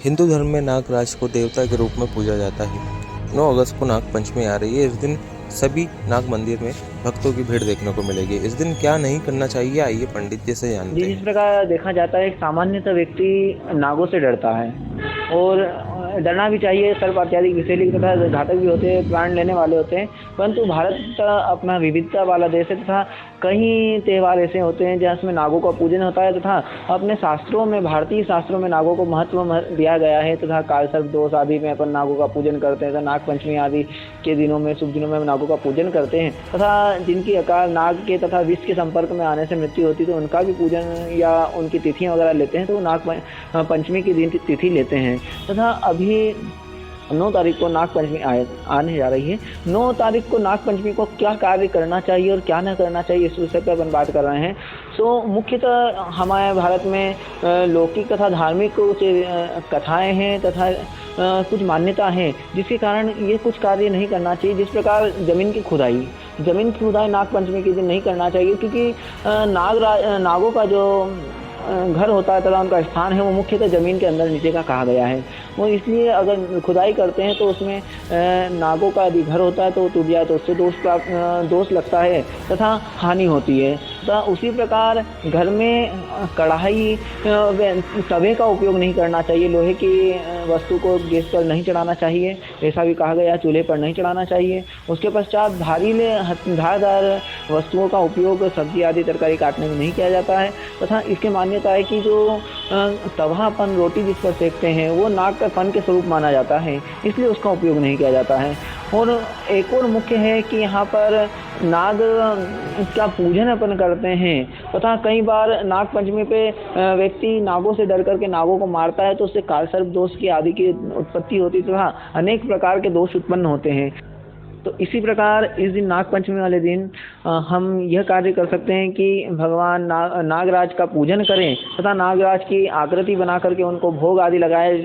हिंदू धर्म में नागराज को देवता के रूप में पूजा जाता है। 9 अगस्त को नाग पंचमी आ रही है। इस दिन सभी नाग मंदिर में भक्तों की भीड़ देखने को मिलेगी। इस दिन क्या नहीं करना चाहिए, आइए पंडित जी से जानते जी, जिस हैं। प्रकार देखा जाता है, एक सामान्यतः व्यक्ति नागों से डरता है और डरना भी चाहिए। सर्प इत्यादि विषैले तथा घातक भी होते हैं, प्राण लेने वाले होते हैं। परंतु भारत अपना विविधता वाला देश है तथा कई त्यौहार ऐसे होते हैं जहाँ इसमें नागों का पूजन होता है तथा अपने शास्त्रों में, भारतीय शास्त्रों में नागों को महत्व दिया गया है तथा कालसर्प दोष आदि में अपन नागों का पूजन करते हैं तथा नाग पंचमी आदि के दिनों में, शुभ दिनों में नागों का पूजन करते हैं तथा जिनकी अकाल नाग के तथा विष के संपर्क में आने से मृत्यु होती है तो उनका भी पूजन या उनकी तिथियां वगैरह लेते हैं, तो नाग पंचमी की दिन तिथि लेते हैं। तथा अभी 9 तारीख को नाग पंचमी आने जा रही है। 9 तारीख को नाग पंचमी को क्या कार्य करना चाहिए और क्या न करना चाहिए, इस विषय पर अपन बात कर रहे हैं। सो मुख्यतः हमारे भारत में लौकिक तथा धार्मिक कुछ कथाएं हैं तथा कुछ मान्यता है जिसके कारण ये कुछ कार्य नहीं करना चाहिए। जिस प्रकार जमीन की खुदाई नाग पंचमी के दिन नहीं करना चाहिए, क्योंकि नागों का जो घर होता है तथा उनका स्थान है वो मुख्यतः ज़मीन के अंदर नीचे का कहा गया है। वो इसलिए अगर खुदाई करते हैं तो उसमें नागों का यदि घर होता है तो वो टूट जाए तो उससे दोष लगता है तथा हानि होती है। तथा उसी प्रकार घर में कढ़ाई तवे का उपयोग नहीं करना चाहिए। लोहे की वस्तु को गैस पर नहीं चढ़ाना चाहिए, ऐसा भी कहा गया। चूल्हे पर नहीं चढ़ाना चाहिए। उसके पश्चात धारदार वस्तुओं का उपयोग सब्जी आदि तरकारी काटने में नहीं किया जाता है। तथा इसके मान्यता है कि जो तवा अपन रोटी जिस पर सेकते हैं वो नाग का फन के स्वरूप माना जाता है, इसलिए उसका उपयोग नहीं किया जाता है। और एक और मुख्य है कि यहाँ पर नाग का पूजन अपन करते हैं तथा कई बार नाग पंचमी पे व्यक्ति नागों से डर करके नागों को मारता है तो उससे कालसर्प दोष की आदि की उत्पत्ति होती है तथा अनेक प्रकार के दोष उत्पन्न होते हैं। तो इसी प्रकार इस दिन नाग पंचमी वाले दिन हम यह कार्य कर सकते हैं कि भगवान नागराज का पूजन करें तथा नागराज की आकृति बना करके उनको भोग आदि लगाए,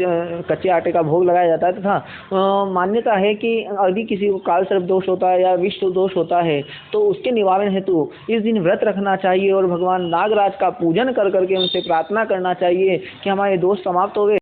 कच्चे आटे का भोग लगाया जाता है। तथा मान्यता है कि यदि किसी को काल सर्प दोष होता है या विष दोष होता है तो उसके निवारण हेतु इस दिन व्रत रखना चाहिए और भगवान नागराज का पूजन कर करके उनसे प्रार्थना करना चाहिए कि हमारे दोष समाप्त हो गए।